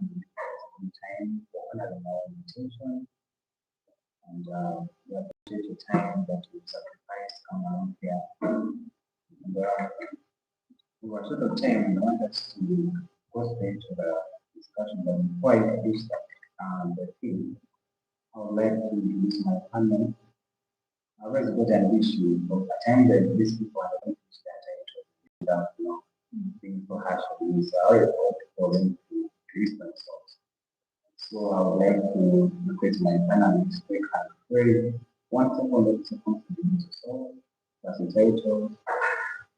some time for honoring our invitation, and we appreciate the time that you sacrifice come around here. And we were short of time and I want us to go straight to the discussion, but before I introduce the theme, I would like to introduce my panel. I always got an issue of a time that these people are going to their title without, being so harsh on me. So I always hope for them to introduce themselves. So I would like to request my panelists to take a very 1 second or 2 seconds to introduce yourself, that's the title.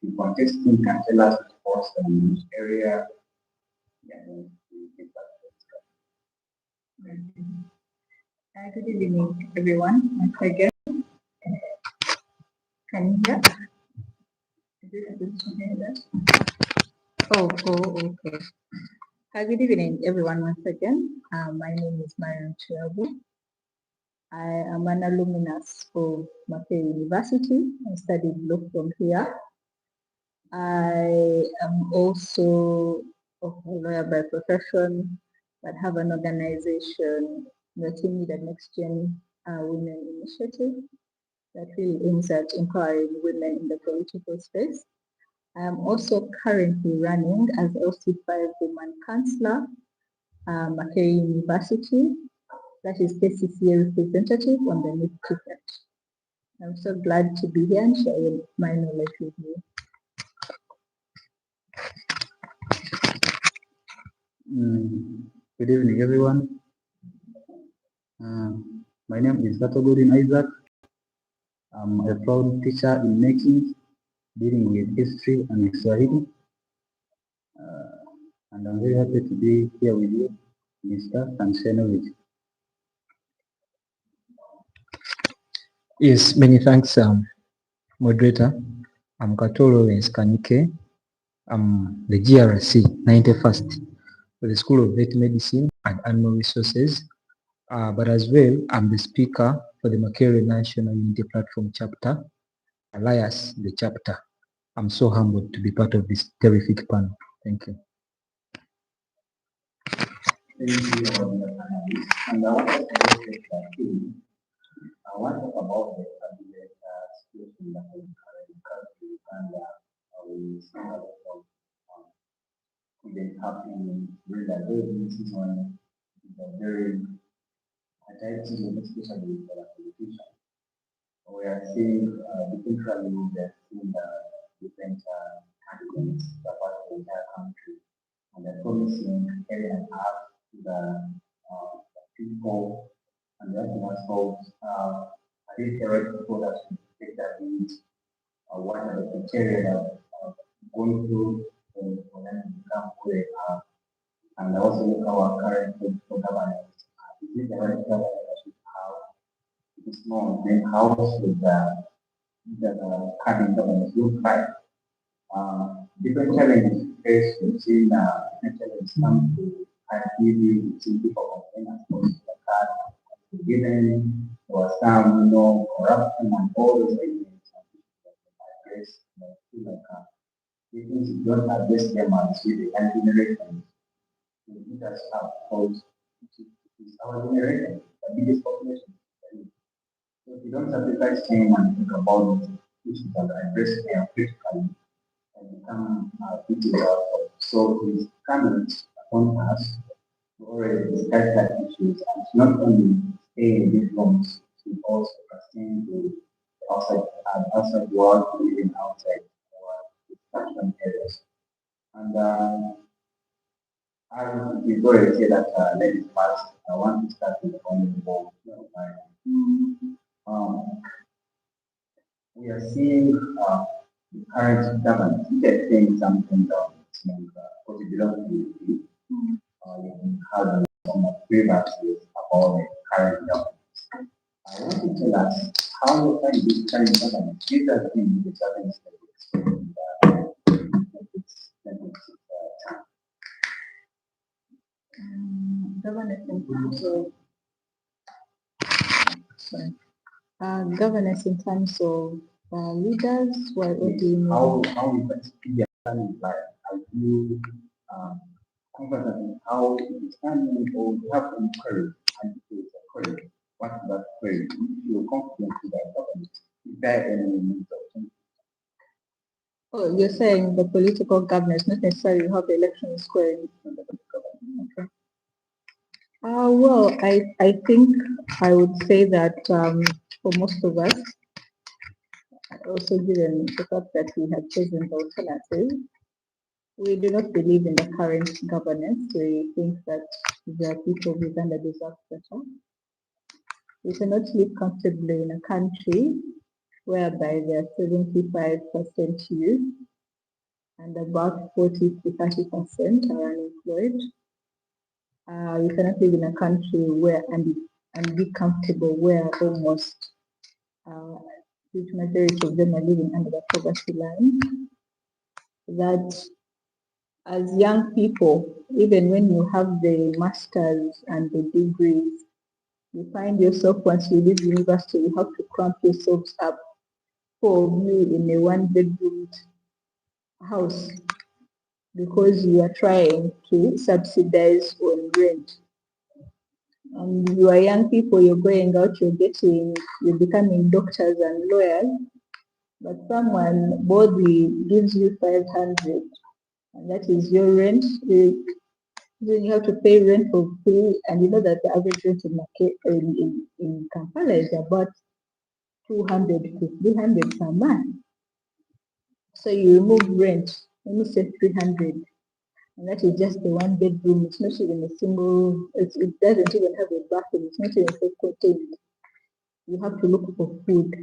The contestant can tell us which course and which area. Yeah, then we get back to the discussion. Good evening, everyone. Once again, can you hear? Okay. Good evening, everyone. Once again, my name is Mariam Chiabu. I am an alumnus of Makerere University. I studied law from here. I am also a lawyer by profession, but have an organization, the Team Leader Next Gen Women Initiative, that really aims at empowering women in the political space. I am also currently running as LC5 Woman Counselor, Makerere University, that is KCCA representative on the NIP ticket. I'm so glad to be here and share my knowledge with you. Good evening, everyone. My name is Gatogodin Isaac. I'm a proud teacher in making, dealing with history and Swahili. And I'm very happy to be here with you, Mr. and share knowledge. Yes, many thanks, moderator. I'm Katolo Kanike. I'm the GRC 91st for the School of Vet Medicine and Animal Resources. But as well, I'm the speaker for the Makerere National Unity Platform chapter, alias the chapter. I'm so humbled to be part of this terrific panel. Thank you. Thank you, and I want to talk about the situation that we currently in Uganda. We see a lot of events happening during the very season, the very tight season, especially for the politicians. We are seeing differently, we are seeing the different candidates across the entire country, and they're promising area and half to the people, and the other folks. I think the right people that should take that lead. What are the criteria that going through for them to become who they are, and also look our current political governance. Is it the right governance that should have? If it's not, then how should the current governance look like? Different challenges faced. We've seen different challenges come to ITV. We've seen people complain about the card given. There was some, corruption and all those things. If you don't address them as with the young generation, it does have cause. It's our generation, the biggest population. So if you don't sacrifice them and think about issues that address them critically and become critical, so it's incumbent upon us to already discuss that issues and not only stay in these rooms, to also extend to outside world, living outside our discussion areas. And we've already said that ladies first. I want to start with the honorable. We are seeing the current government saying something that what it belongs to you. You have some grievances about the current government. I want to tell us how you find this current government. These are things the government governance in terms of leaders, what do you mean? How we participate in life? Are you confident how it understanding or you have any query, and you create a query. What is that query? If you're confident with that government, is there any means of changing? Oh, you're saying the political governance, not necessarily how the election is going. Okay. Well, I think I would say that for most of us, also given the fact that we have chosen the alternative, we do not believe in the current governance. We think that the people of Uganda deserve better. We cannot live comfortably in a country whereby there are 75% youth and about 40 to 30% are unemployed. We cannot live in a country where and be comfortable where almost huge majority of them are living under the poverty line. That as young people, even when you have the masters and the degrees, you find yourself once you leave university, you have to cramp yourselves up for you in a one-bedroom house because you are trying to subsidize on rent. And you are young people, you're going out, you're becoming doctors and lawyers, but someone boldly gives you 500, and that is your rent. Then you have to pay rent for free, and you know that the average rent in Kampala is about 200 to 300 per month. So you remove rent, let me say 300, and that is just the one bedroom. It's not even a single, it doesn't even have a bathroom, it's not even self-contained. You have to look for food.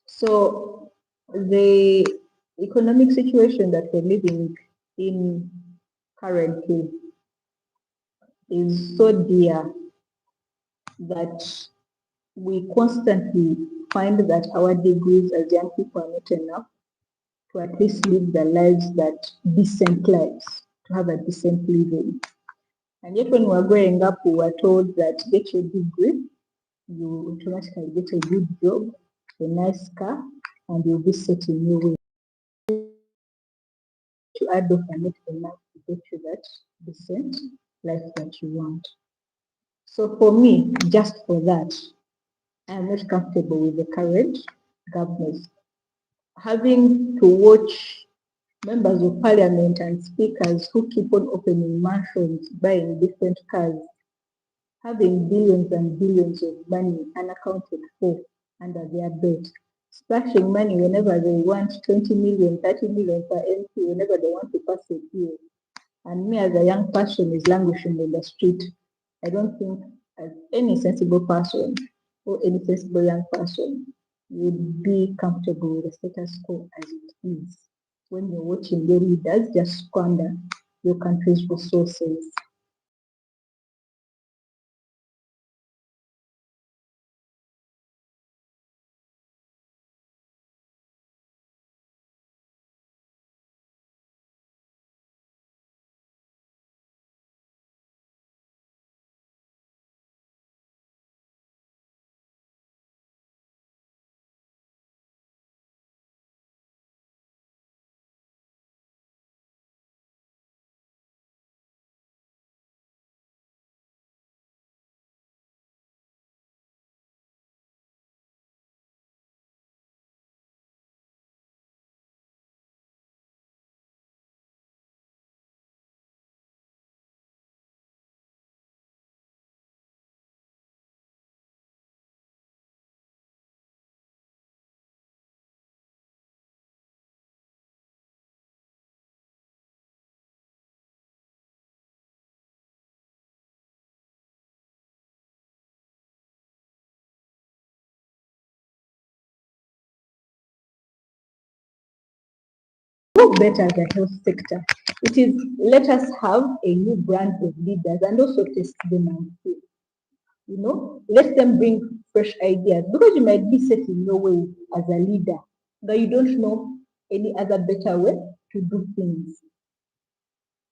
So the economic situation that we're living in currently is so dear that we constantly find that our degrees as young people are not enough to at least live the lives that decent lives, to have a decent living. And yet when we're growing up, we were told that get your degree, you automatically get a good job, a nice car, and you'll be set in your way. To add up and not enough to get you that decent life that you want. So for me, just for that, I'm not comfortable with the current government. Having to watch members of parliament and speakers who keep on opening mansions, buying different cars, having billions and billions of money unaccounted for under their bed, splashing money whenever they want 20 million, 30 million per MP, whenever they want to pass a bill. And me as a young person is languishing in the street. I don't think as any sensible person or any sensible young person would be comfortable with the status quo as it is when you're watching your leaders just squander your country's resources. Work better as a health sector. It is let us have a new brand of leaders and also test them and see. Let them bring fresh ideas because you might be set in your way as a leader, but you don't know any other better way to do things.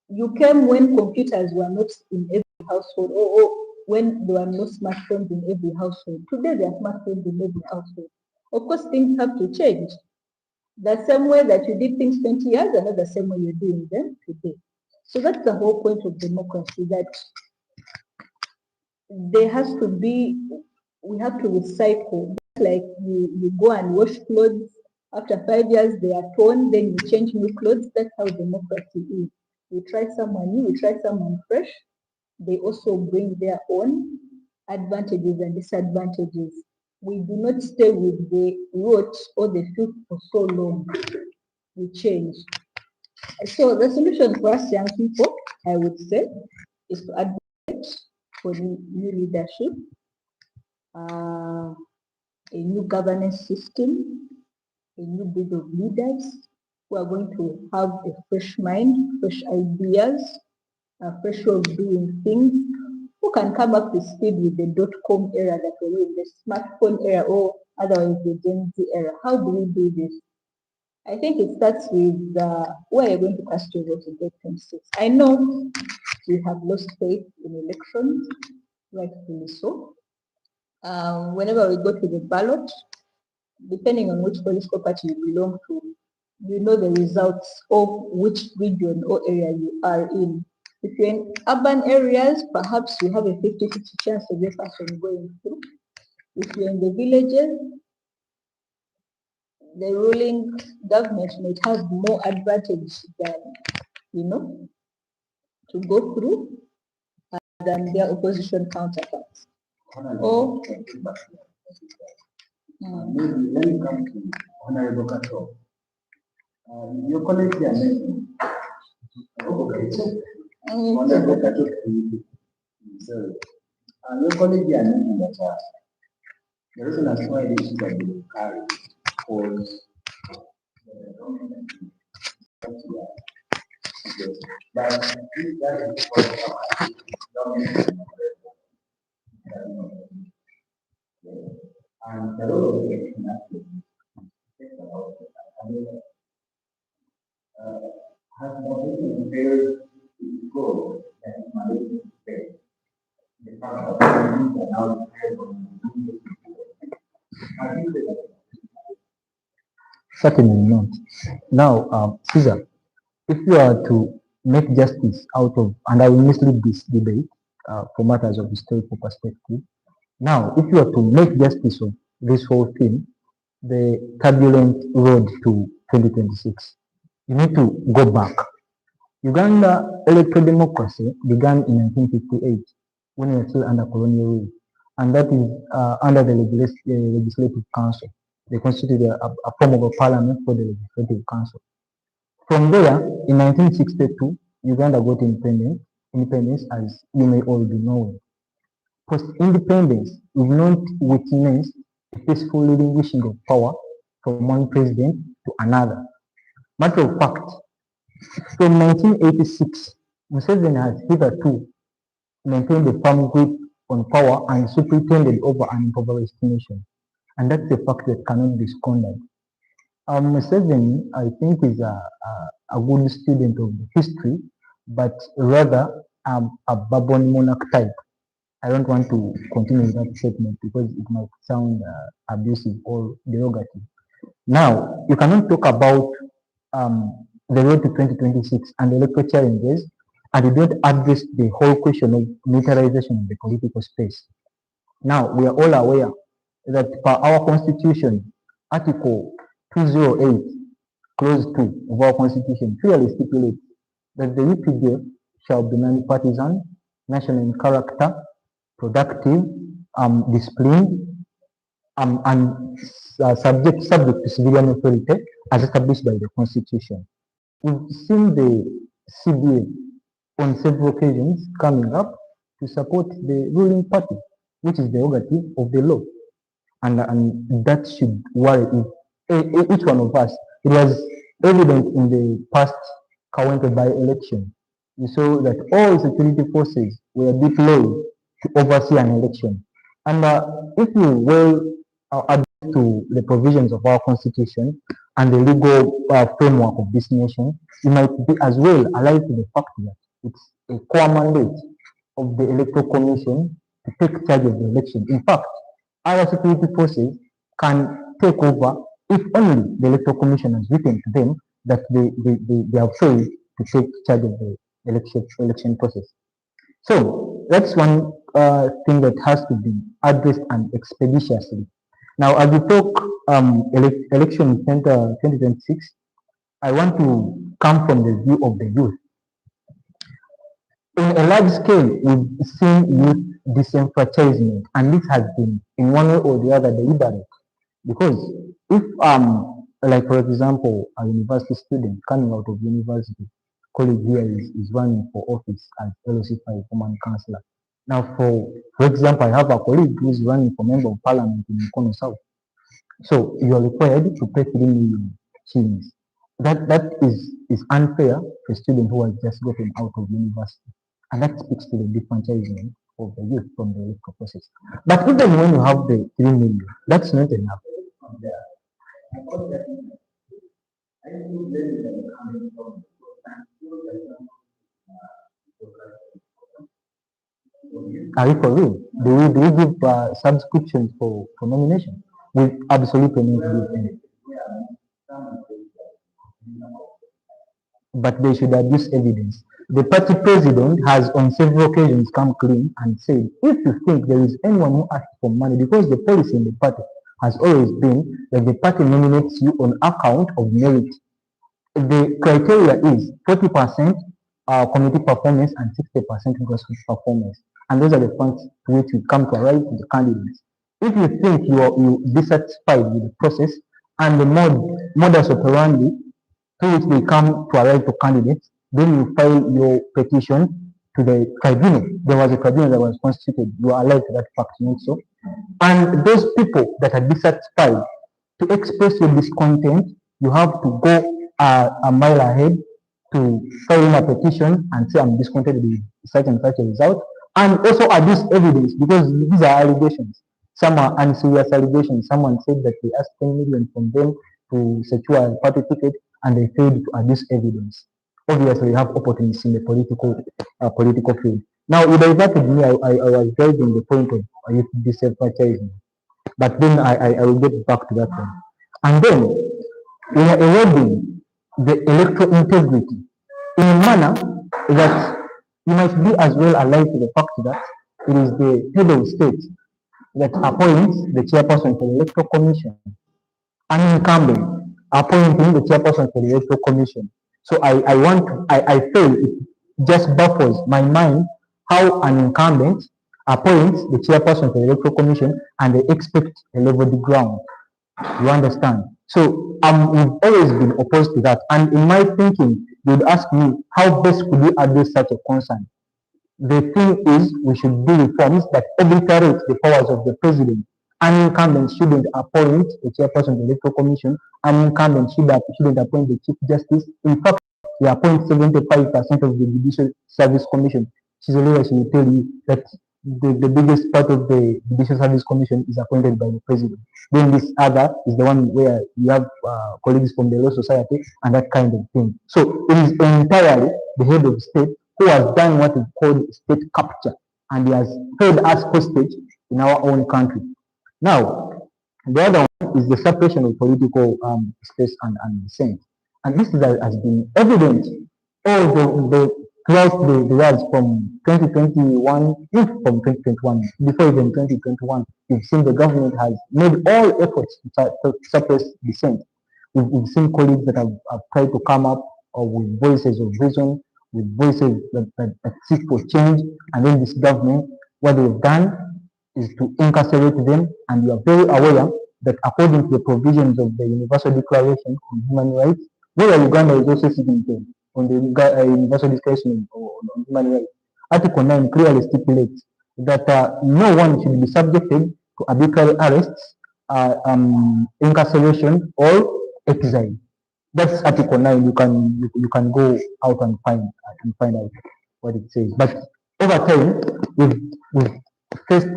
You came when computers were not in every household, or when there were no smartphones in every household. Today there are smartphones in every household. Of course, things have to change. The same way that you did things 20 years ago, the same way you're doing them today. So that's the whole point of democracy, that there has to be, we have to recycle. Like you go and wash clothes, after 5 years they are torn, then you change new clothes. That's how democracy is. You try someone new, you try someone fresh. They also bring their own advantages and disadvantages. We do not stay with the rot or the filth for so long. We change. So the solution for us young people, I would say, is to advocate for new leadership, a new governance system, a new breed of leaders who are going to have a fresh mind, fresh ideas, a fresh way of doing things, who can come up to speed with the dot-com era that we're in, the smartphone era, or otherwise the Gen Z era. How do we do this? I think it starts with where you're going to cast your vote in 2026. I know we have lost faith in elections, rightfully so. Whenever we go to the ballot, depending on which political party you belong to, you know the results of which region or area you are in. If you're in urban areas, perhaps you have a 50-50 chance of your person going through. If you're in the villages, the ruling government might have more advantage than, to go through than their opposition counterparts. Or When you come to Honorable Kato, your colleague here mentioned Honorable Kato, so your colleague here mentioned that the reason that's why they should be carried was but that is what and the role of the election has more very good than Malaysia state. The fact that are now Certainly not. Now, Caesar, if you are to make justice out of, and I will mislead this debate for matters of historical perspective. Now, if you are to make justice of this whole thing, the turbulent road to 2026, you need to go back. Uganda electoral democracy began in 1958 when it was still under colonial rule, and that is under the legislative council. They constituted a form of a parliament for the legislative council. From there, in 1962, Uganda got independence, as you may all be knowing. Post-independence, we've not witnessed a peaceful relinquishing of power from one president to another. Matter of fact, from 1986, Museveni has hitherto maintained a firm grip on power and superintended over an impoverished nation. And that's a fact that cannot be squandered. Museveni, I think, is a good student of history, but rather a Bourbon monarch type. I don't want to continue that statement because it might sound abusive or derogative. Now, you cannot talk about the road to 2026 and the electoral challenges, and you don't address the whole question of militarization of the political space. Now, we are all aware that per our constitution, Article 208, Clause 2 of our constitution clearly stipulates that the UPDF shall be non-partisan, national in character, productive, disciplined, and subject to civilian authority as established by the Constitution. We've seen the CBA on several occasions coming up to support the ruling party, which is the prerogative of the law. And that should worry each one of us. It was evident in the past Kawente by-election. We saw that all security forces were deployed to oversee an election. And if you will add to the provisions of our constitution and the legal framework of this nation, you might be as well alive to the fact that it's a core mandate of the electoral commission to take charge of the election. In fact, our security forces can take over if only the electoral commission has written to them that they have failed to take charge of the election process. So that's one thing that has to be addressed and expeditiously. Now, as we talk election 2026, I want to come from the view of the youth. In a large scale, we've seen youth disenfranchisement, and this has been in one way or the other deliberate. Because if, like for example, a university student coming out of university, colleague here is running for office as LOC5 woman councillor. Now, for example, I have a colleague who is running for member of parliament in Mukono South. So you are required to pay 3 million shillings. That is unfair for a student who has just gotten out of university. And that speaks to the defranchisement of the youth from the electoral process. But even when you have the 3 million, that's not enough. Are you for real? Do we give subscriptions for nomination? We absolutely need to give any. But they should adduce evidence. The party president has on several occasions come clean and said, if you think there is anyone who asks for money, because the policy in the party has always been that the party nominates you on account of merit. The criteria is 40% committee performance and 60% grassroots performance. And those are the points to which we come to arrive with the candidates. If you think you dissatisfied with the process and the modus operandi to which they come to arrive to candidates, then you file your petition to the tribunal. There was a tribunal that was constituted. You are allowed to that fact, so. And those people that are dissatisfied, to express your discontent, you have to go a mile ahead to file in a petition and say I'm discontented with such and such a result, and also adduce evidence, because these are allegations. Some are unserious allegations. Someone said that they asked 10 million from them to secure a party ticket, and they failed to adduce evidence. Obviously, you have opportunists in the political field. Now, you diverted me. I was driving the point of youth disenfranchisement, but then I will get back to that one. And then we are eroding the electoral integrity in a manner that you might be as well alive to the fact that it is the head of state that appoints the chairperson for the electoral commission, an incumbent appointing the chairperson for the electoral commission. So I feel it just baffles my mind how an incumbent appoints the chairperson for the electoral commission and they expect a level ground. You understand? So we've always been opposed to that. And in my thinking, you'd ask me, how best could we address such a concern? The thing is, we should do reforms that obliterate the powers of the president. An incumbent shouldn't appoint a chairperson of the electoral commission. An incumbent shouldn't appoint the chief justice. In fact, he appoints 75% of the judicial service commission. She's a lawyer, she will tell you that the biggest part of the judicial service commission is appointed by the president. Then this other is the one where you have colleagues from the law society and that kind of thing. So it is entirely the head of state who has done what is called state capture, and he has held us hostage in our own country. Now, the other one is the separation of political space and dissent. And this has been evident all throughout the years from 2021, from 2021, before even 2021, we've seen the government has made all efforts to suppress dissent. We've seen colleagues that have tried to come up with voices of reason, with voices that seek for change, and then this government, what they've done is to incarcerate them, and you are very aware that according to the provisions of the Universal Declaration on Human Rights, where Uganda is also significant on the Universal Declaration on Human Rights, Article 9 clearly stipulates that no one should be subjected to arbitrary arrests, incarceration, or exile. That's Article 9. You can go out and find out what it says. But over time, we've faced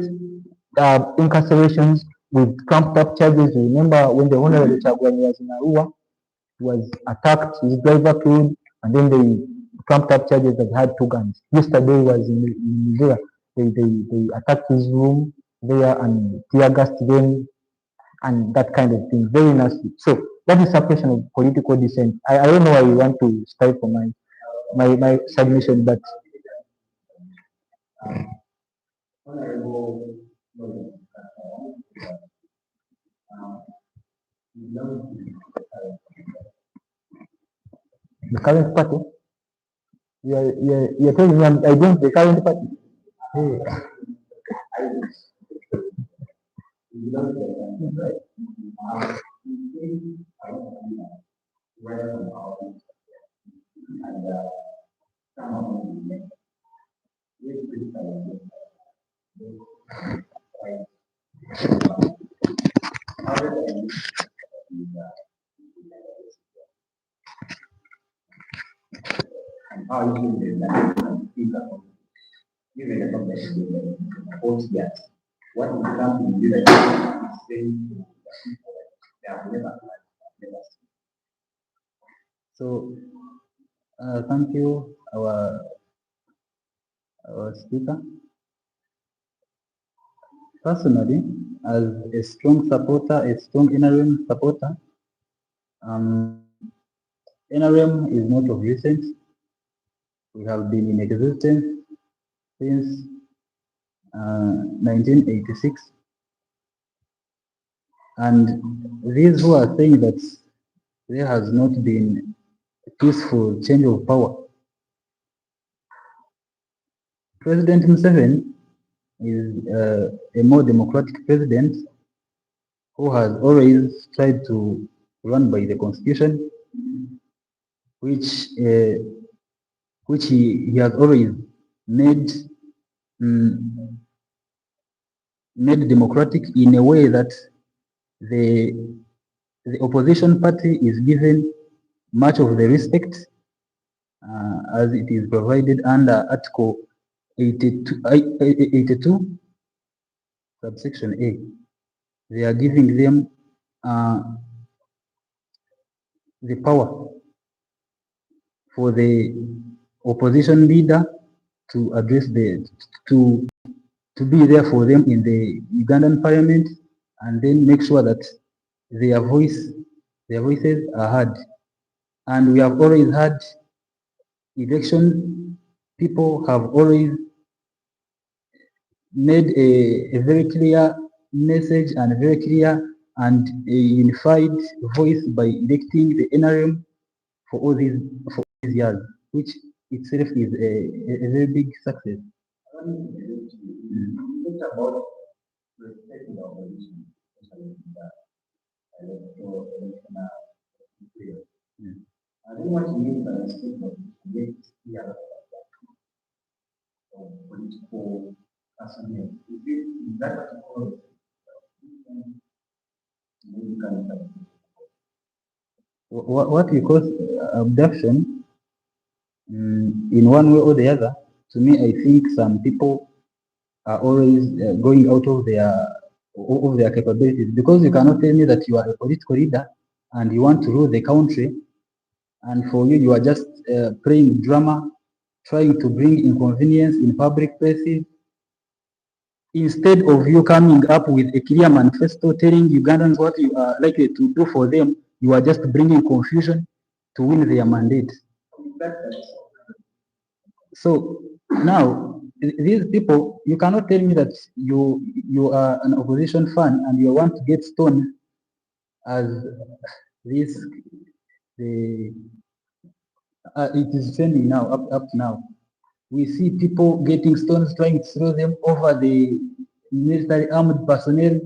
incarcerations with trumped up charges. You remember when the Honorable Chagwani was in Arua, he was attacked, his driver killed, and then they trumped up charges that had 2 guns. Yesterday was in Nigeria. They attacked his room there and tear gassed them and that kind of thing. Very nasty. So that is suppression of political dissent. I don't know why you want to start for mine. my submission, but Honorable William, you know the current party, you're telling me I'm against the current party. Hey, you know the right? You think I don't know where from our and some of them with this other than how you do that people give it a company both yes. What is something you do that say to the people that they have never seen. so thank you, our speaker. Personally, as a strong supporter, a strong NRM supporter, um, NRM is not of recent. We have been in existence since 1986. And these who are saying that there has not been a peaceful change of power, President Museveni is a more democratic president who has always tried to run by the constitution, which uh, which he has always made mm, made democratic in a way that the the opposition party is given much of the respect as it is provided under Article 82 subsection A. They are giving them uh, the power for the opposition leader to address to to be there for them in the Ugandan parliament and then make sure that their voices are heard. And we have always had election. People have always made a very clear message and a very clear and a unified voice by electing the NRM for all these years, which itself is a very big success. Think about respecting the opposition, especially in the electoral period. Mm. I think what you mean by respect of the other political personnel, is that what you call it? Maybe you can What we call abduction, in one way or the other, to me, I think some people are always going out of their capabilities, because you cannot tell me that you are a political leader and you want to rule the country, and for you, you are just playing drama, trying to bring inconvenience in public places, instead of you coming up with a clear manifesto telling Ugandans what you are likely to do for them. You are just bringing confusion to win their mandate. So now, these people, you cannot tell me that you are an opposition fan and you want to get stoned as this the it is trending now up to now. We see people getting stones trying to throw them over the military armed personnel,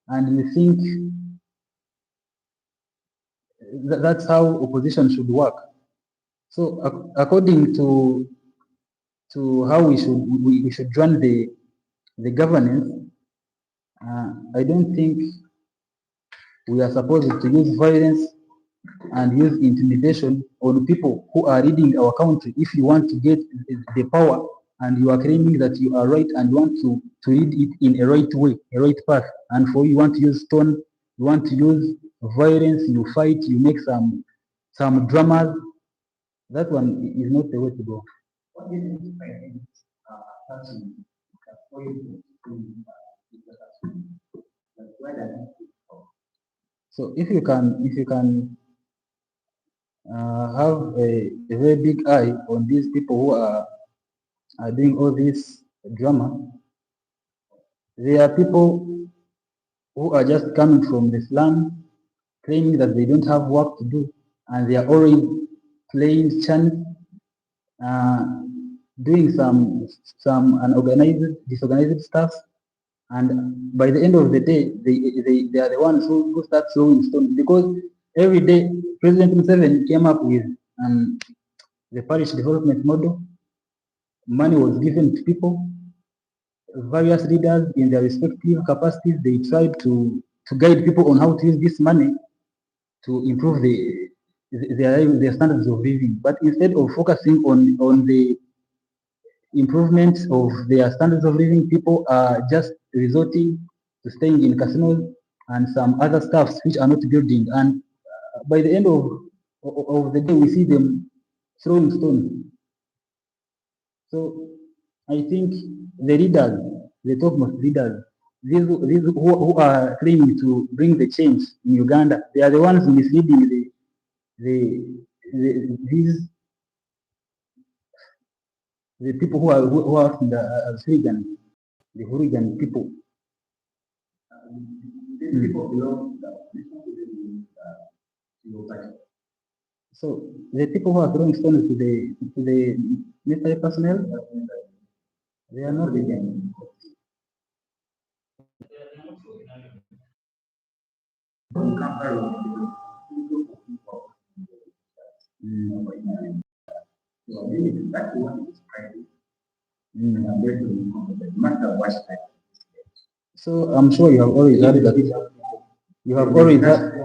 and you think that's how opposition should work. So according to how we should run the governance, I don't think we are supposed to use violence and use intimidation on people who are leading our country. If you want to get the power and you are claiming that you are right and you want to lead it in a right way, a right path, and for you want to use stone, you want to use violence, you fight, you make some dramas, that one is not the way to go. what do you think by person that point to like where that So if you can have a very big eye on these people who are doing all this drama. They are people who are just coming from the slum, claiming that they don't have work to do, and they are already playing chant, uh, doing some unorganized, disorganized stuff, and by the end of the day, they are the ones who start throwing stones because every day President Museveni came up with the parish development model. Money was given to people, various leaders in their respective capacities. They tried to guide people on how to use this money to improve their standards of living. But instead of focusing on the improvement of their standards of living, people are just resorting to staying in casinos and some other stuffs which are not building. And by the end of the day, we see them throwing stones. So I think the leaders, the topmost leaders, these who are claiming to bring the change in Uganda, they are the ones misleading these the people who are from the hooligan, the hooligan people. These people belong to your party. So the people who are throwing stones to the military personnel, they are not vegan. In comparison, people so really, that's what is private. And I'm going to be competent, no matter what type. So I'm sure you have always heard that. You have always heard.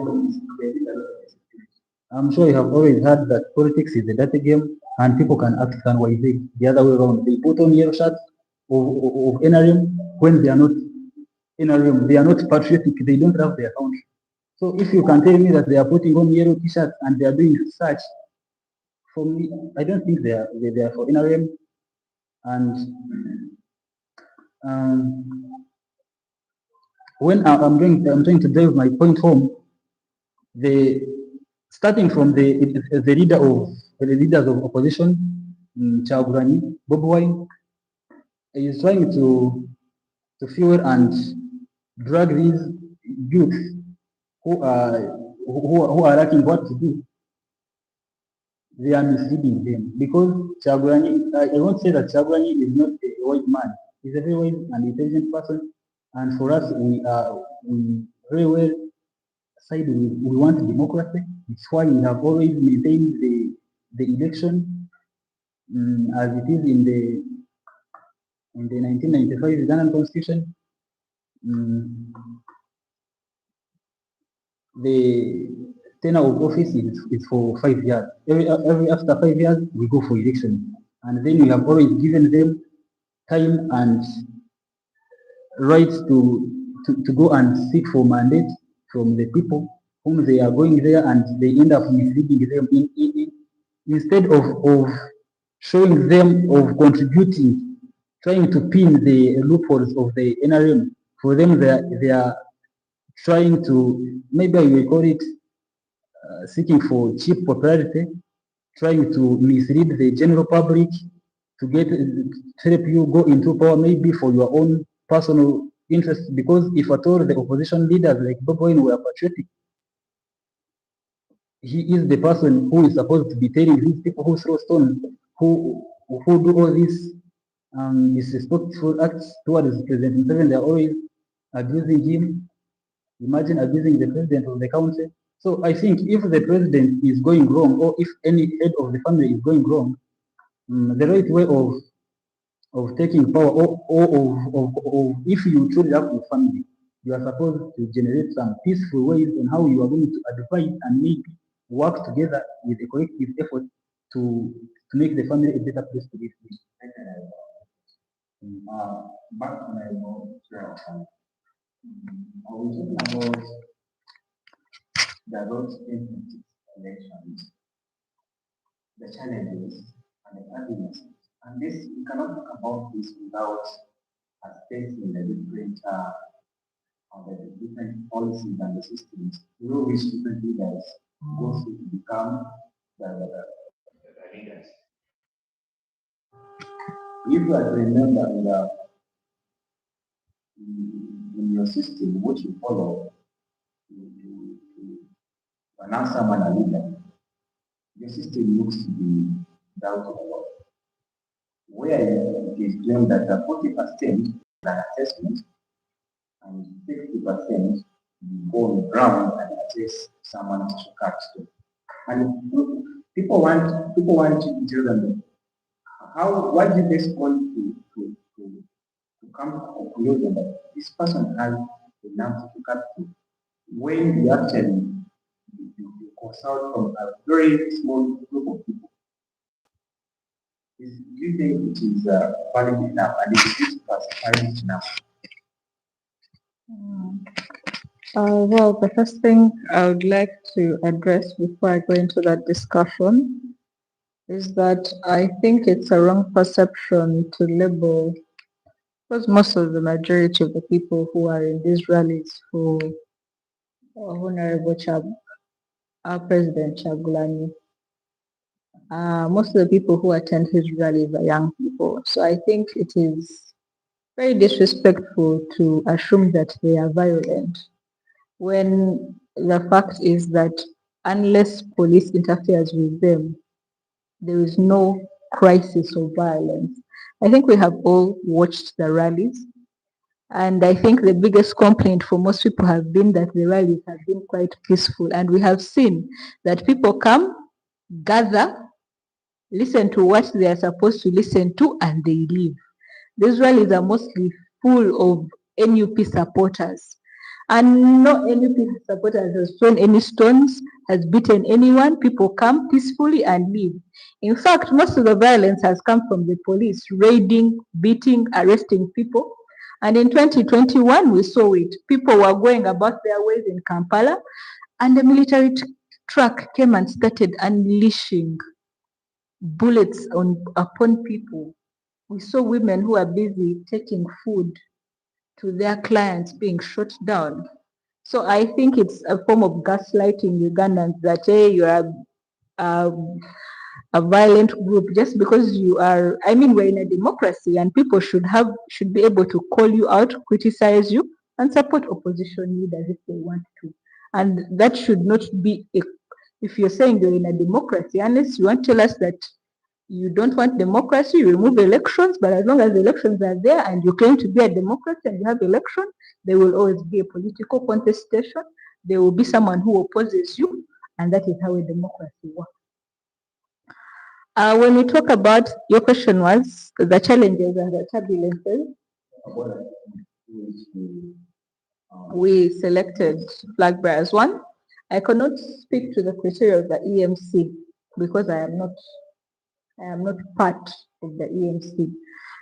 I'm sure you have always heard that politics is a dirty game and people can act unwisely the other way around. They put on yellow shirts of NRM when they are not NRM. They are not patriotic. They don't love their country. So if you can tell me that they are putting on yellow t-shirts and they are doing such, for me, I don't think they are for NRM. And um, when I'm trying to drive my point home, the starting from the leader of the leaders of opposition, Chaguranyi, Bob Wine, is trying to fuel and drag these youth who are who are lacking what to do. They are misleading them because Chaguranyi, I won't say that Chaguranyi is not a white man. He's a very wise and intelligent person, and for us, we very well side we want democracy. It's why we have always maintained the election as it is in the 1995 Ugandan constitution. Mm, the tenure of office is for 5 years. Every after 5 years, we go for election, and then we have always given them time and right to go and seek for mandate from the people whom they are going there, and they end up misleading them instead of showing them of contributing, trying to pin the loopholes of the NRM. For them, they are trying to, maybe I will call it seeking for cheap popularity, trying to mislead the general public to get to help you go into power, maybe for your own personal interest. Because if at all the opposition leaders like Bob Wine were patriotic, he is the person who is supposed to be telling these people who throw stones, who do all these disrespectful acts towards President Museveni. They are always abusing him. Imagine abusing the president of the country. So I think if the president is going wrong, or if any head of the family is going wrong, the right way of taking power, or if you truly have a family, you are supposed to generate some peaceful ways on how you are going to advise and maybe work together with a collective effort to make the family a better place to live in. Back when I was 12, I was talking about the road elections, the challenges and the arguments. And this, we cannot talk about this without assessing the different policies and the systems through which different leaders go through to become the leaders. If you are to remember in your system, which you follow, to announce someone a leader, your system looks to be doubtful. Where it is claimed that the 40% is an assessment and 60% go on ground and assess someone's character. And people want to tell them what did they want to come to a conclusion that this person has enough to capital when you actually you consult from a very small group of people. Do you think it is valid enough and is this classified enough? Well, the first thing I would like to address before I go into that discussion is that I think it's a wrong perception to label, because most of the majority of the people who are in these rallies for Honorable our President Chagulani, most of the people who attend his rallies are young people. So I think it is very disrespectful to assume that they are violent when the fact is that unless police interferes with them, there is no crisis of violence. I think we have all watched the rallies, and I think the biggest complaint for most people have been that the rallies have been quite peaceful, and we have seen that people come, gather, listen to what they are supposed to listen to, and they leave. These rallies are mostly full of NUP supporters. And no NUP supporters has thrown any stones, has beaten anyone. People come peacefully and leave. In fact, most of the violence has come from the police raiding, beating, arresting people. And in 2021, we saw it. People were going about their ways in Kampala, and the military truck came and started unleashing bullets upon people. We saw women who are busy taking food to their clients being shot down. So I think it's a form of gaslighting Ugandans that, hey, you are a, a violent group just because you are. I mean, we're in a democracy, and people should be able to call you out, criticize you, and support opposition leaders if they want to. And that should not be if you're saying you're in a democracy, unless you want to tell us that you don't want democracy, you remove elections, but as long as elections are there and you claim to be a democracy and you have elections, there will always be a political contestation. There will be someone who opposes you, and that is how a democracy works. When we talk about, your question was the challenges and the turbulences. We selected flag bearers. One, I cannot speak to the criteria of the EMC because I am not part of the EMC.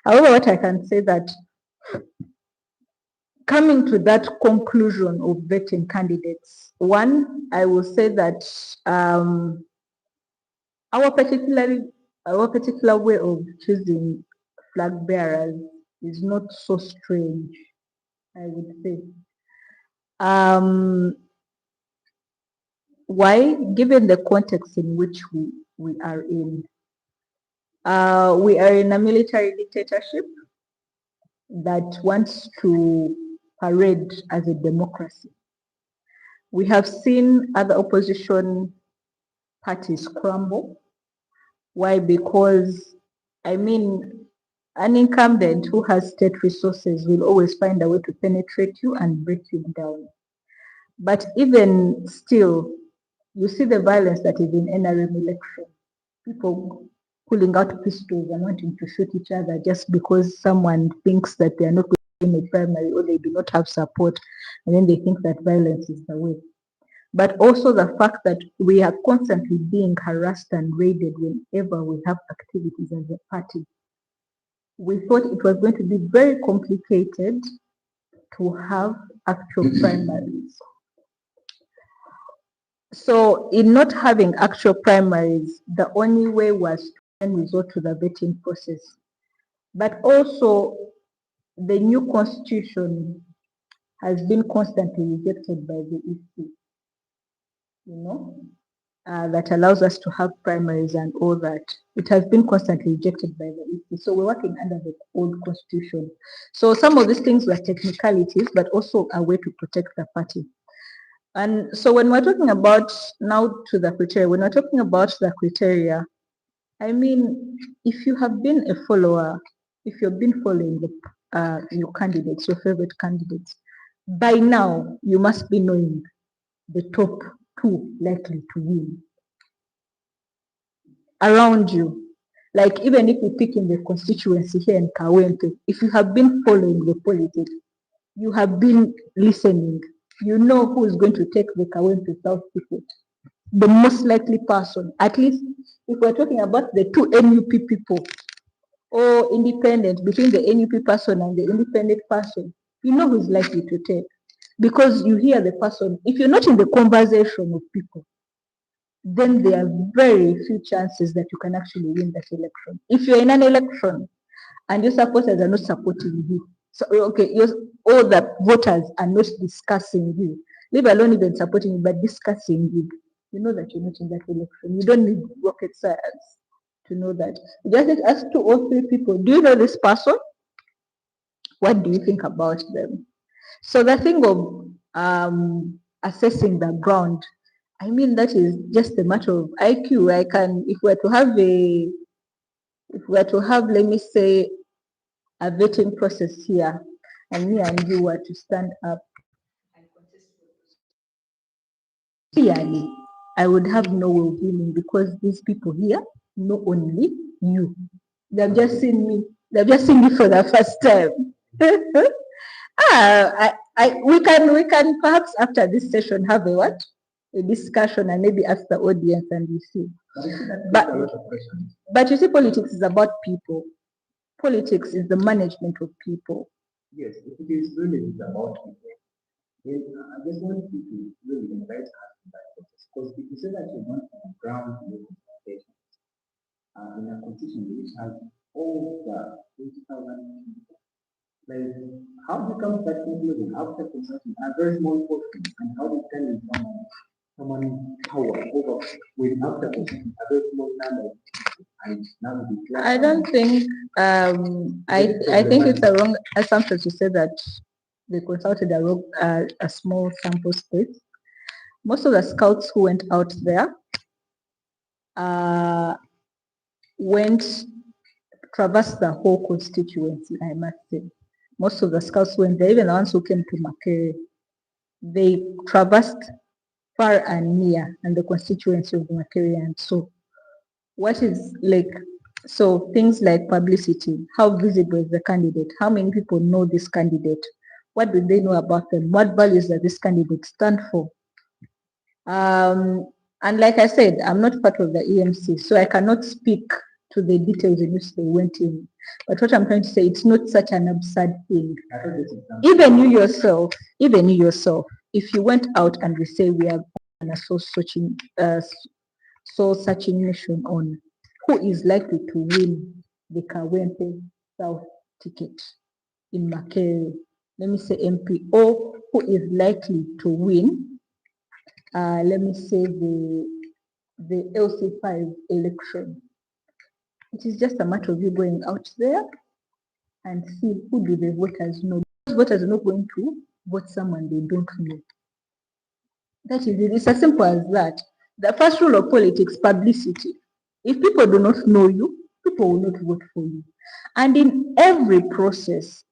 However, what I can say that coming to that conclusion of vetting candidates, one, I will say that our particular way of choosing flag bearers is not so strange, I would say. Why? Given the context in which we are in. We are in a military dictatorship that wants to parade as a democracy. We have seen other opposition parties crumble. Why? Because, I mean, an incumbent who has state resources will always find a way to penetrate you and break you down. But even still, you see the violence that is in NRM election. People pulling out pistols and wanting to shoot each other just because someone thinks that they are not going to primary or they do not have support, and then they think that violence is the way. But also the fact that we are constantly being harassed and raided whenever we have activities as a party. We thought it was going to be very complicated to have actual primaries. So in not having actual primaries, the only way was to then resort to the vetting process. But also, the new constitution has been constantly rejected by the EC. You know, that allows us to have primaries and all that. It has been constantly rejected by the EC. So we're working under the old constitution. So some of these things were technicalities, but also a way to protect the party. And so when we're talking about now to the criteria, when we're talking about the criteria, I mean, if you have been a follower, if you've been following your candidates, your favorite candidates, by now you must be knowing the top two likely to win around you. Like even if you pick in the constituency here in Kawente, if you have been following the politics, you have been listening, you know who is going to take the Kawente South ticket. The most likely person, at least if we're talking about the two NUP people or independent, between the NUP person and the independent person, you know who's likely to take. Because you hear the person, if you're not in the conversation of people, then there are very few chances that you can actually win that election. If you're in an election and your supporters are not supporting you, so okay, all the voters are not discussing you, leave alone even supporting you, but discussing you, you know that you're not in that election. You don't need rocket science to know that. You just need to ask 2 or 3 people, do you know this person? What do you think about them? So the thing of assessing the ground, I mean, that is just a matter of IQ. If we're to have let me say, a vetting process here, and me and you were to stand up and contest clearly, I would have no way of winning because these people here know only you. They've just seen me. They've just seen me for the first time. We can perhaps after this session have a what? A discussion and maybe ask the audience and we see. But you see, politics is about people. Politics is the management of people. Yes, if it is really about people, then I just want you to really invite us in that process. Because if you say that you want on ground level consultations, in a constitution which has over 20,000 people, like how do you come to that conclusion after consulting a very small portion, and how do you tell someone power over with after consulting a very small number of people and now I don't think I think it's a wrong assumption to say that they consulted a small sample space. Most of the scouts who went out there went traversed the whole constituency, I must say. Most of the scouts went there, even the ones who came to Makere, they traversed far and near and the constituency of Makere. And so what is like, so things like publicity, how visible is the candidate? How many people know this candidate? What do they know about them? What values does this candidate stand for? And like I said, I'm not part of the EMC, so I cannot speak to the details in which they went in. But what I'm trying to say, it's not such an absurd thing. Even you yourself, if you went out and we say we are on a soul searching mission on who is likely to win the Kawempe South ticket in Makere, let me say MP, or who is likely to win, let me say the LC5 election. It is just a matter of you going out there and see who do the voters know. Those voters are not going to vote someone they don't know. That is it. It's as simple as that. The first rule of politics, publicity. If people do not know you, people will not vote for you. And in every process,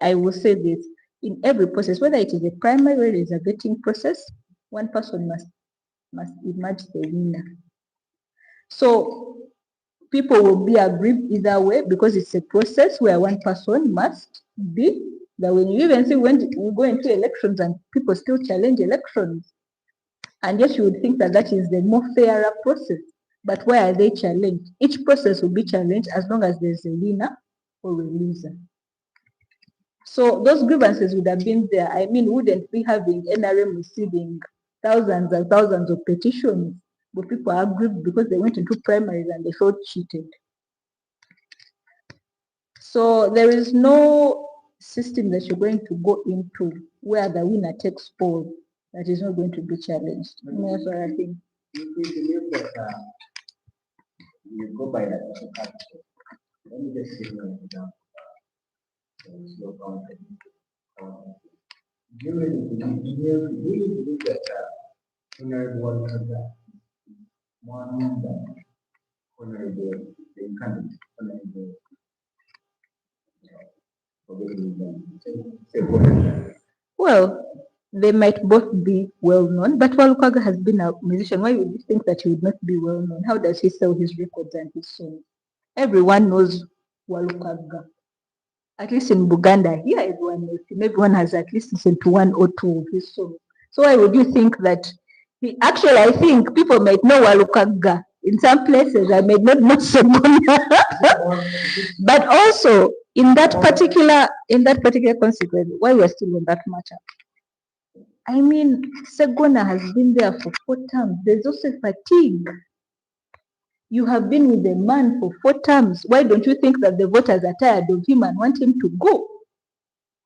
I will say this, in every process, whether it is a primary or it is a vetting process, one person must emerge the winner. So people will be aggrieved either way because it's a process where one person must be the winner. You even see when we go into elections and people still challenge elections. And yet you would think that that is the more fairer process. But why are they challenged? Each process will be challenged as long as there's a winner or a loser. So those grievances would have been there. I mean, wouldn't be having NRM receiving thousands and thousands of petitions, but people are aggrieved because they went into primaries and they felt cheated. So there is no system that you're going to go into where the winner takes all that is not going to be challenged. That's what I think. if we believe that you go by that also capital, let me just give you an example. Slow counted. Do you really believe that honorable one has one that honorable the incumbent, honorable Well, they might both be well known, but Walukaga has been a musician. Why would you think that he would not be well known? How does he sell his records and his songs? Everyone knows Walukaga. At least in Uganda, here everyone knows him. Everyone has at least listened to one or two of his songs. So why would you think that actually, I think people might know Walukaga. In some places, I may not know Segona. But also in that particular consequence, why we're still on that matter. I mean, Segona has been there for 4 terms. There's also fatigue. You have been with the man for 4 terms. Why don't you think that the voters are tired of him and want him to go?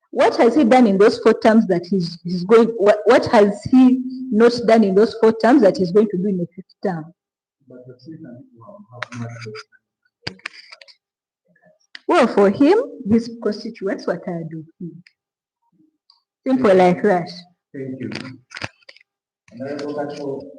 What has he done in those 4 terms that he's going? What has he not done in those 4 terms that he's going to do in the 5th term? Well, for him, his constituents were tired of him. Simple like that. Thank you. Another look at all.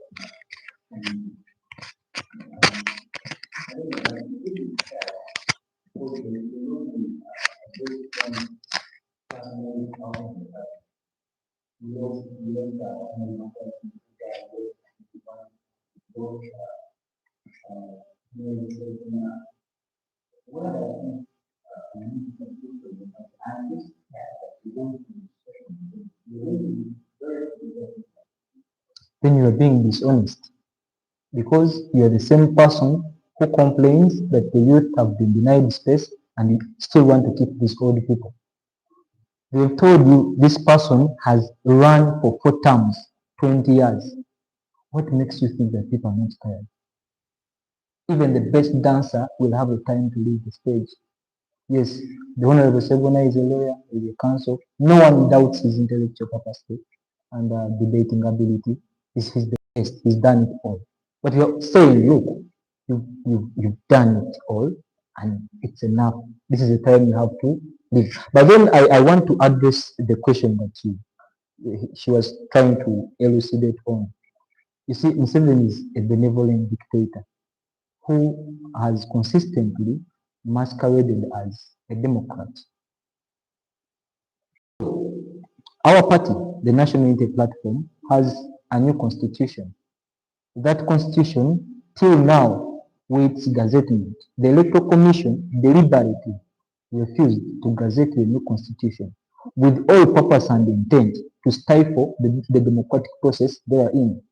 Then you are being dishonest because you are the same person who complains that the youth have been denied space and you still want to keep these old people. They have told you this person has run for 4 terms, 20 years. What makes you think that people are not tired? Even the best dancer will have the time to leave the stage. Yes, the Honorable Segona is a lawyer, is a counsel. No one doubts his intellectual capacity and debating ability. He's the best. He's done it all. But you're saying, look, you've done it all and it's enough. This is the time you have to leave. But then I want to address the question that she was trying to elucidate on. You see, Museveni is a benevolent dictator who has consistently masqueraded as a Democrat. Our party, the National Unity Platform, has a new constitution. That constitution, till now, waits gazettement. The Electoral Commission deliberately refused to gazette the new constitution with all purpose and intent to stifle the democratic process therein.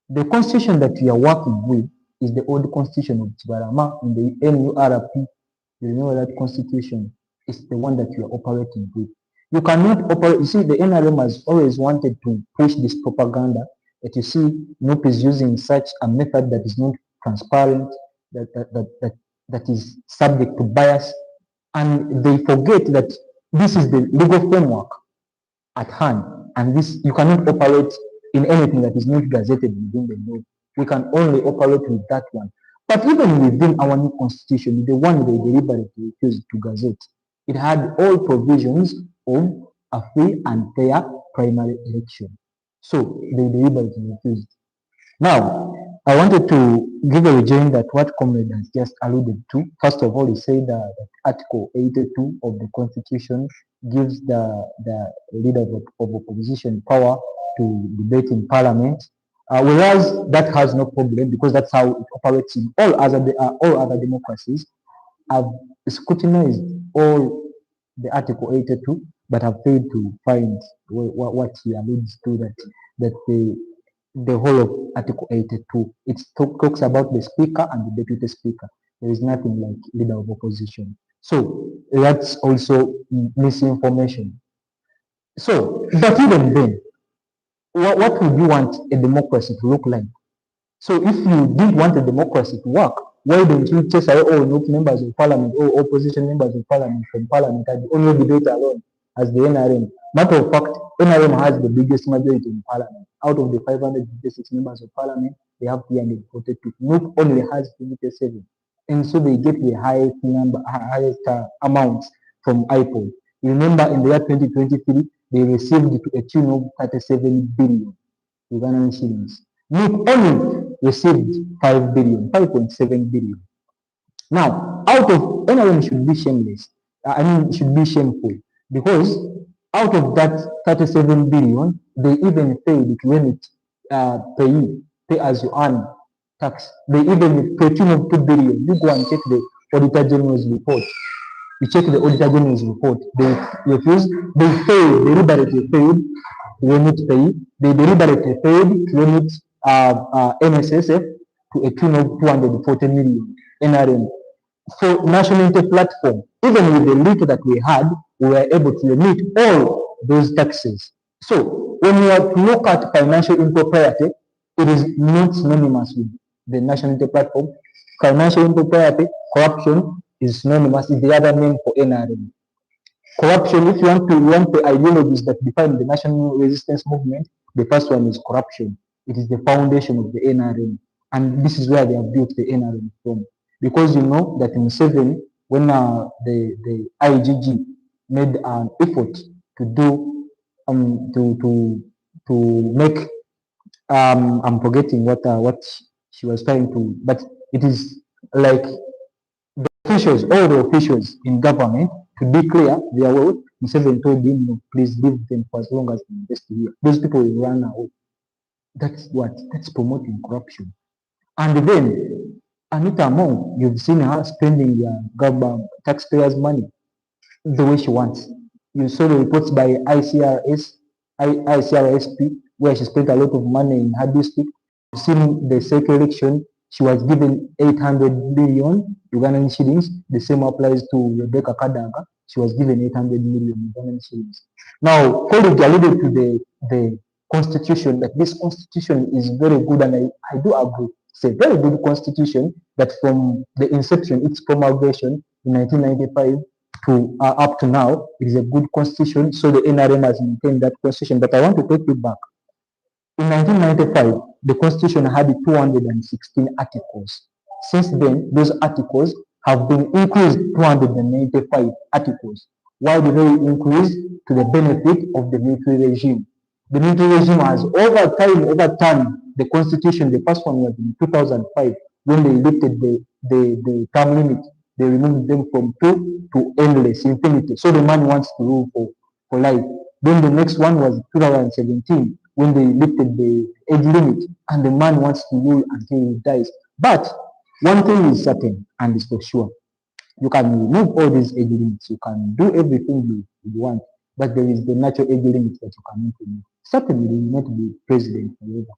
The constitution that we are working with is the old constitution of Chibarama in the NURP. You remember that constitution is the one that you are operating with. You cannot operate. You see, the NRM has always wanted to push this propaganda that you see NUP is using such a method that is not transparent, that is subject to bias, and they forget that this is the legal framework at hand, and this you cannot operate in anything that is not gazetted within the law. We can only operate with that one. But even within our new constitution, the one they deliberately refused to gazette, it had all provisions of a free and fair primary election. So they deliberately refused. Now, I wanted to give a rejoinder that what Comrade has just alluded to. First of all, he said that Article 82 of the Constitution gives the leader of opposition power to debate in Parliament, whereas that has no problem because that's how it operates in all other democracies. I've scrutinized all the Article 82, but have failed to find what he alludes to, that the whole of Article 82. It talks about the speaker and the deputy speaker. There is nothing like leader of opposition. So that's also misinformation. So, but even then, what would you want a democracy to look like? So if you did want a democracy to work, why don't you chase away all members of parliament or opposition members of parliament from parliament and only debate alone as the NRM? Matter of fact, NRM has the biggest majority in parliament. Out of the 556 members of parliament, they have 342. Not only has 27. And so they get the highest number, highest amounts from iPod. Remember in the year 2023, they received to a tune of 37 billion Ugandan shillings. Not only received 5 billion, 5.7 billion. Now, out of anyone should be shameless. Should be shameful because out of that 37 billion, they even paid to limit pay as you earn tax. They even pay 2 billion. You go and check the Auditor General's report. You check the Auditor General's report. They refuse. They failed. They deliberately failed to limit pay. They deliberately failed to limit NSSF to a tune of 240 million NRM. So national unity platform, even with the little that we had, we were able to remit all those taxes. So when you are to look at financial impropriety, it is not synonymous with the national unity platform. Financial impropriety, corruption is synonymous with the other name for NRM. Corruption, if you want the ideologies that define the national resistance movement, the first one is corruption. It is the foundation of the NRM. And this is where they have built the NRM from. Because you know that in 7, when the IGG made an effort to do to make I'm forgetting what she was trying to, but it is like officials, all the officials in government, to declare their will. Museveni told him, no, please leave them for as long as they invest here. Those people will run away. That's what? That's promoting corruption. And then Anita Among, you've seen her spending their government taxpayers' money the way she wants. You saw the reports by ICRSP, where she spent a lot of money in her district. You've seen the second election, she was given 800 million Ugandan shillings. The same applies to Rebecca Kadaga. She was given 800 million Ugandan shillings. Now, colleague alluded to the constitution, that this constitution is very good, and I do agree. It's a very good constitution that from the inception, its promulgation in 1995 to up to now, it is a good constitution. So the NRM has maintained that constitution. But I want to take you back. In 1995, the constitution had 216 articles. Since then, those articles have been increased 295 articles. Why did they increase? To the benefit of the military regime. The military regime has overturned the constitution. The first one was in 2005 when they lifted the term limit. They removed them from 2 to endless, infinity. So the man wants to rule for life. Then the next one was 2017 when they lifted the age limit, and the man wants to rule until he dies. But one thing is certain, and is for sure. You can remove all these age limits. You can do everything you want, but there is the natural age limit that you cannot remove. Certainly, you will not be president forever.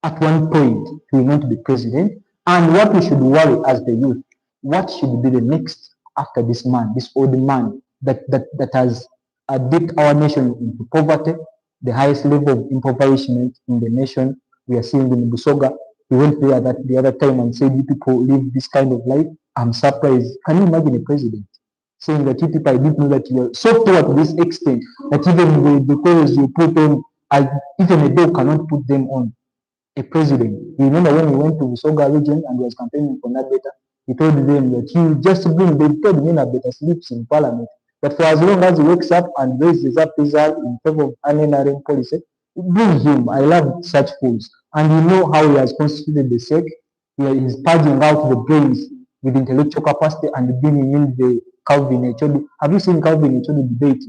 At one point, he will not be president. And what we should worry as the youth, what should be the next after this man, this old man that has dipped our nation into poverty, the highest level of impoverishment in the nation. We are seeing in Busoga. We went there the other time and said, you people live this kind of life. I'm surprised. Can you imagine a president saying that you people, I didn't know that you are software to this extent that even the clothes you put on, even a dog cannot put them on. A president. You remember when he went to Soga region and was campaigning for Nabeta, he told them that he just bring, they told me Nabeta sleeps in parliament. But for as long as he wakes up and raises up his hand in favor of an NRM policy, bring him. I love such fools. And you know how he has constituted the SEC. He is purging out the brains with intellectual capacity and bringing in the Calvin Echodi. Have you seen Calvin Echodi debate?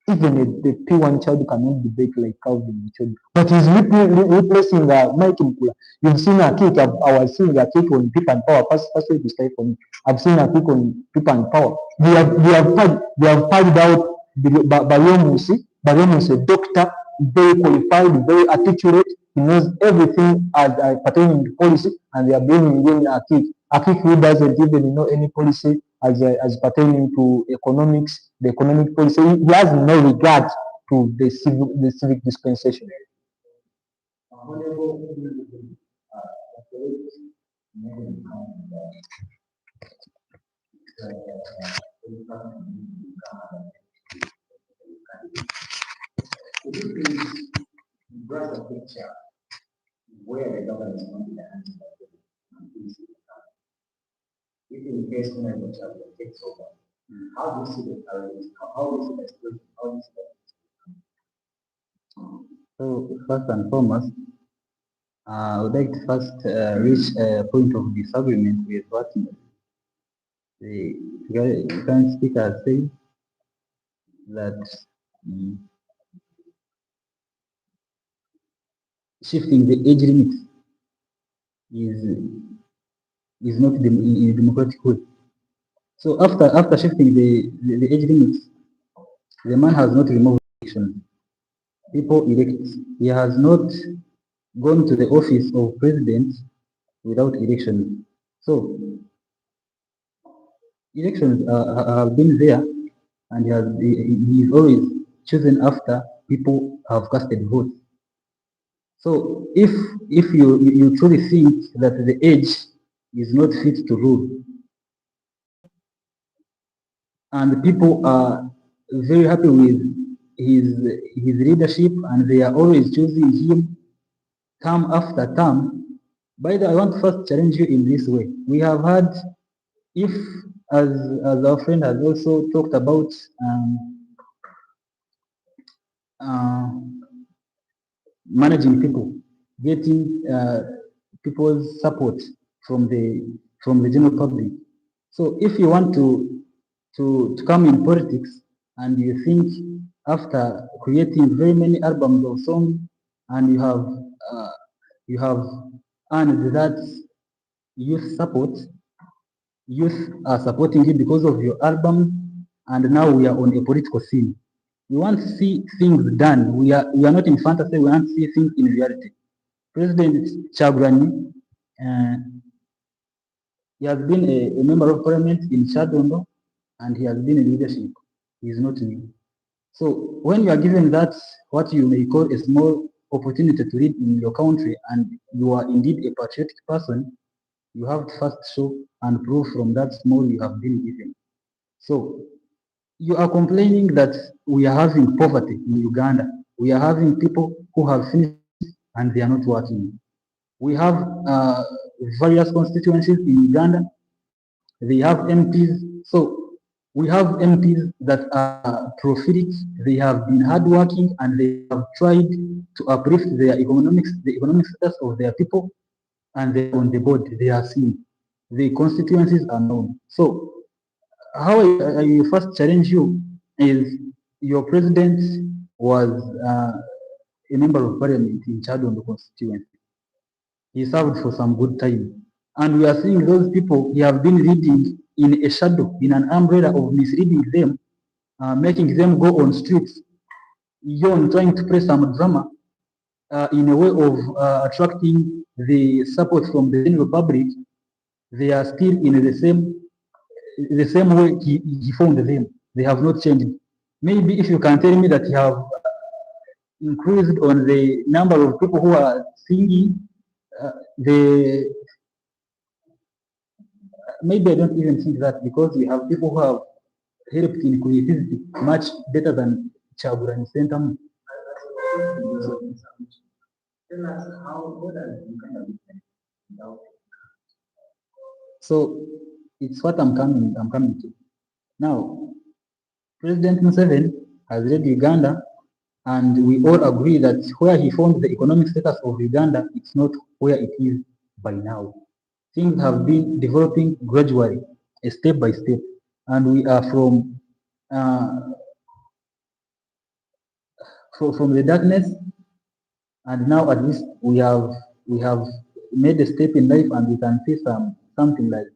Even the P1 child cannot debate like Calvin Echodi. But he's replacing Mike Mkula. You've seen a kick. I was seeing a kick on People and Power. First way to start for me. I've seen a kick on People and Power. They have fired out Bayomusi. Bayomusi, a doctor, very qualified, very articulate. He knows everything pertaining to policy, and they are bringing in a kick. A kick who doesn't even know any policy as pertaining to economics, the economic policy. He has no regard to the civic dispensation. Could you please draw a picture where where the government is not in the hands of the police. If in case when I go to takes over, how do you see the priorities? How do you see the situation? How do you see the So first and foremost, I would like to first reach a point of disagreement with what the current speaker said, that mm, shifting the age limit is is not in a democratic way. So after shifting the age limits, the man has not removed election. People elect. He has not gone to the office of president without election. So elections have been there, and he is always chosen after people have casted votes. So if you truly think that the age is not fit to rule, and people are very happy with his his leadership, and they are always choosing him term after term. By the way, I want to first challenge you in this way. We have had, if as our friend has also talked about, uh, managing people, getting people's support from the general public. So if you want to come in politics, and you think after creating very many albums of songs, and uh, you have earned that youth support, youth are supporting you because of your album, and now we are on a political scene. We want to see things done. We are not in fantasy. We want to see things in reality. President Chagulanyi, uh, he has been a member of parliament in Shadondo, and he has been in leadership. He is not new. So when you are given that, what you may call a small opportunity to lead in your country, and you are indeed a patriotic person, you have to first show and prove from that small you have been given. So you are complaining that we are having poverty in Uganda. We are having people who have finished and they are not working. We have various constituencies in Uganda. They have MPs. So we have MPs that are prophetic. They have been hardworking, and they have tried to uplift the economic status of their people, and they're on the board. They are seen. The constituencies are known. So how I first challenge you is, your president was a member of parliament in Chadon constituency. He served for some good time. And we are seeing those people he have been leading in a shadow, in an umbrella of misleading them, making them go on streets, yon trying to play some drama in a way of attracting the support from the general public. They are still in the same way he found them. They have not changed. Maybe if you can tell me that you have increased on the number of people who are singing, the maybe I don't even think that, because we have people who have helped in creativity much better than Chaguran Center. tell us what does Uganda look like without So it's what I'm coming to. Now, President Museveni has led Uganda, and we all agree that where he found the economic status of Uganda, it's not where it is by now. Things have been developing gradually, step by step, and we are uh, from the darkness, and now at least we have made a step in life, and we can see something like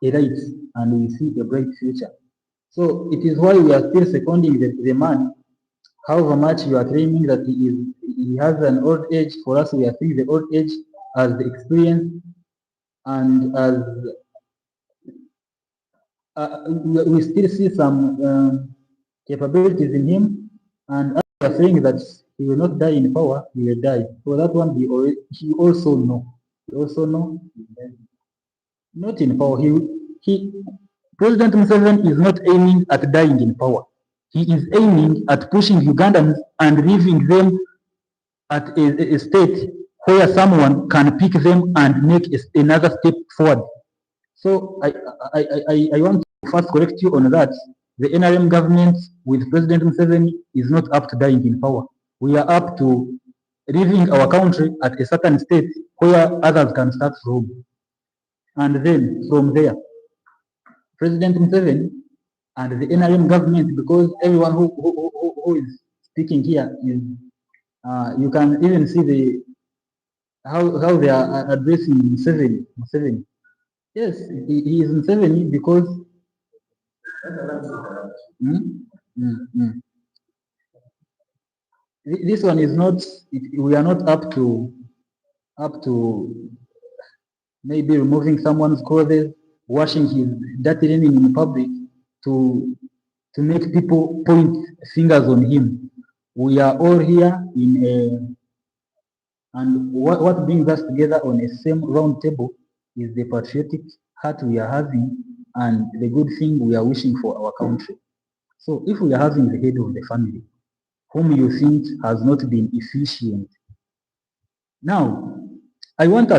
a light, and we see a bright future. So it is why we are still seconding the man. However much you are claiming that he has an old age, for us we are seeing the old age as the experience, and as we still see some capabilities in him, and as we are saying that he will not die in power, he will die. So that one he also know. He also know, not in power. He President Museveni is not aiming at dying in power. He is aiming at pushing Ugandans and leaving them at a state where someone can pick them and make another step forward. So I want to first correct you on that. The NRM government with President Museveni is not up to dying in power. We are up to leaving our country at a certain state where others can start from. And then from there, President Museveni and the NRM government, because everyone who is speaking here is, you can even see the how they are addressing Museveni. Museveni. Yes, he is Museveni because mm, mm. This one is not. We are not up to maybe removing someone's clothes, washing his dirty linen in public to make people point fingers on him. We are all here in a, and what brings us together on a same round table is the patriotic heart we are having and the good thing we are wishing for our country. So if we are having the head of the family, whom you think has not been efficient, now I want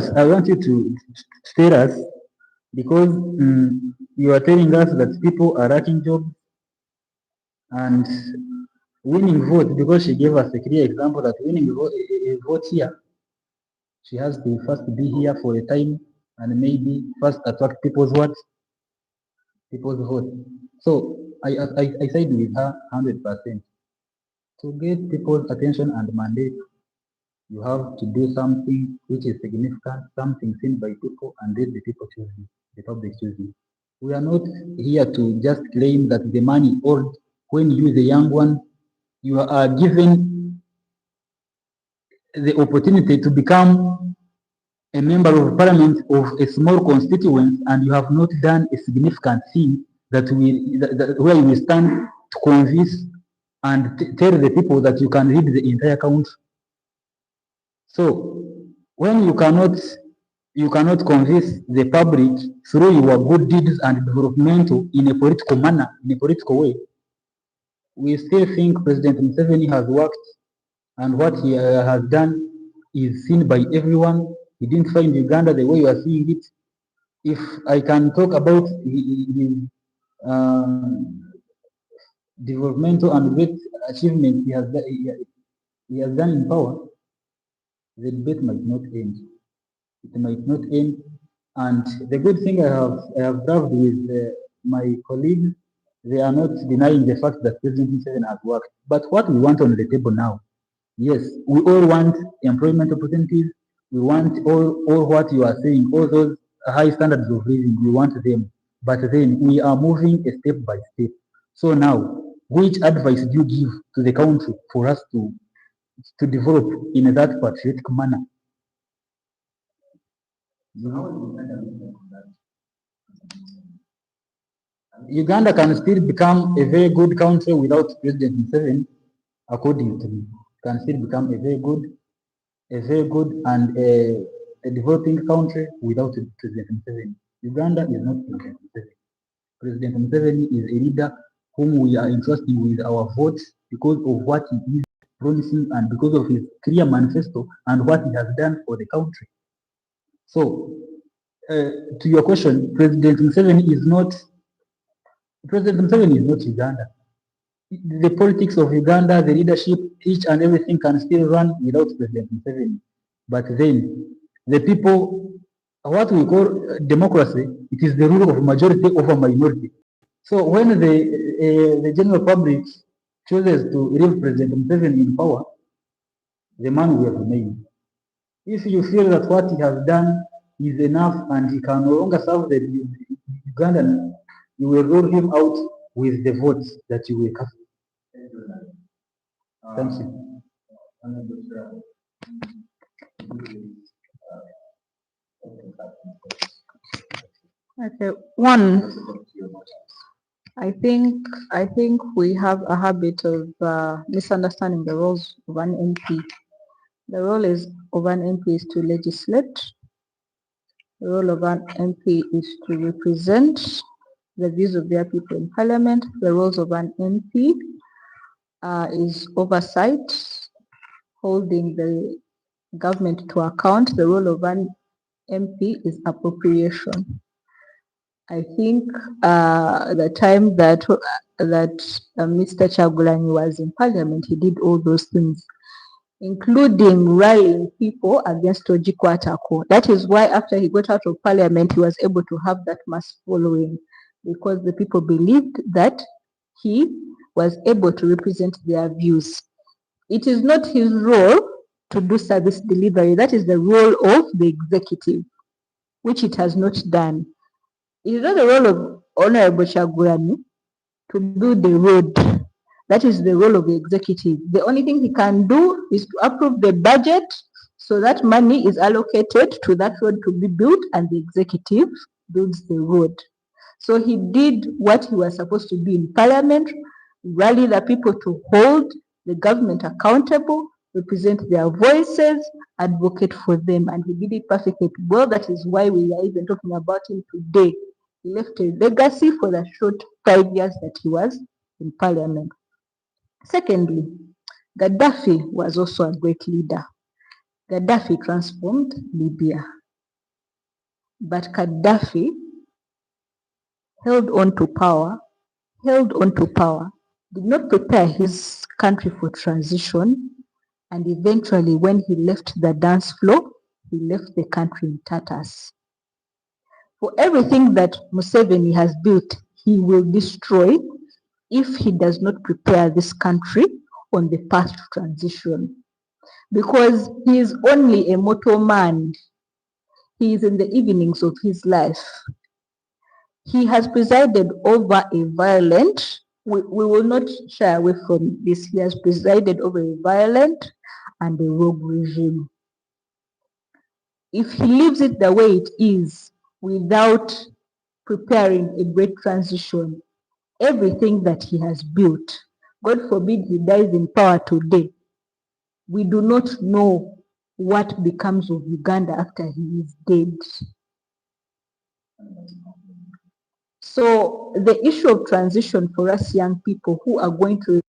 you to tell us, because you are telling us that people are lacking jobs and winning vote, because she gave us a clear example that winning a vote here, she has to first be here for a time and maybe first attract people's what? People's vote. So I side with her 100%. To get people's attention and mandate, you have to do something which is significant, something seen by people, and then the people choose you, the public choose you. We are not here to just claim that the money old when you, the young one, you are given the opportunity to become a member of parliament of a small constituency and you have not done a significant thing where you will stand to convince and tell the people that you can lead the entire country. So when you cannot convince the public through your good deeds and developmental in a political manner, in a political way, we still think President Museveni has worked and what he has done is seen by everyone. He didn't find Uganda the way you are seeing it. If I can talk about his developmental and great achievements he has done in power, the debate might not end. It might not end. And the good thing I have observed with my colleagues, they are not denying the fact that President Museveni has worked. But what we want on the table now, yes, we all want employment opportunities. We want all what you are saying, all those high standards of living, we want them. But then we are moving a step by step. So now, which advice do you give to the country for us to develop in that patriotic manner? Uganda can still become a very good country without President Museveni, according to me. Can still become a very good and a developing country without President Museveni. Uganda is not President Museveni. President Museveni is a leader whom we are entrusting with our votes because of what he is promising and because of his clear manifesto and what he has done for the country. So, to your question, President Museveni is not Uganda. The politics of Uganda, the leadership, each and everything can still run without President Museveni. But then, the people, what we call democracy, it is the rule of majority over minority. So when the general public chooses to leave President Museveni in power, the man will remain. If you feel that what he has done is enough and he can no longer serve the Ugandan, you will rule him out with the votes that you will cast. Thank you. Okay, one, I think we have a habit of misunderstanding the roles of an MP. The role of an MP is to legislate. The role of an MP is to represent the views of their people in parliament. The roles of an MP is oversight, holding the government to account, the role of an MP is appropriation. I think the time that Mr. Chagulani was in parliament, he did all those things, including rallying people against Ojikwatako. That is why after he got out of parliament, he was able to have that mass following, because the people believed that he was able to represent their views. It is not his role to do service delivery. That is the role of the executive, which it has not done. It is not the role of Honorable Chagulani to build the road. That is the role of the executive. The only thing he can do is to approve the budget so that money is allocated to that road to be built, and the executive builds the road. So he did what he was supposed to do in parliament, rally the people to hold the government accountable, represent their voices, advocate for them, and he did it perfectly well. That is why we are even talking about him today. He left a legacy for the short 5 years that he was in parliament. Secondly, Gaddafi was also a great leader. Gaddafi transformed Libya, but Gaddafi held on to power, did not prepare his country for transition, and eventually when he left the dance floor, he left the country in tatters. For everything that Museveni has built, he will destroy if he does not prepare this country on the path to transition. Because he is only a mortal man. He is in the evenings of his life. He has presided over a violent, we will not shy away from this, he has presided over a violent and a rogue regime. If he leaves it the way it is without preparing a great transition, everything that he has built, God forbid he dies in power today, we do not know what becomes of Uganda after he is dead. So the issue of transition for us young people who are going to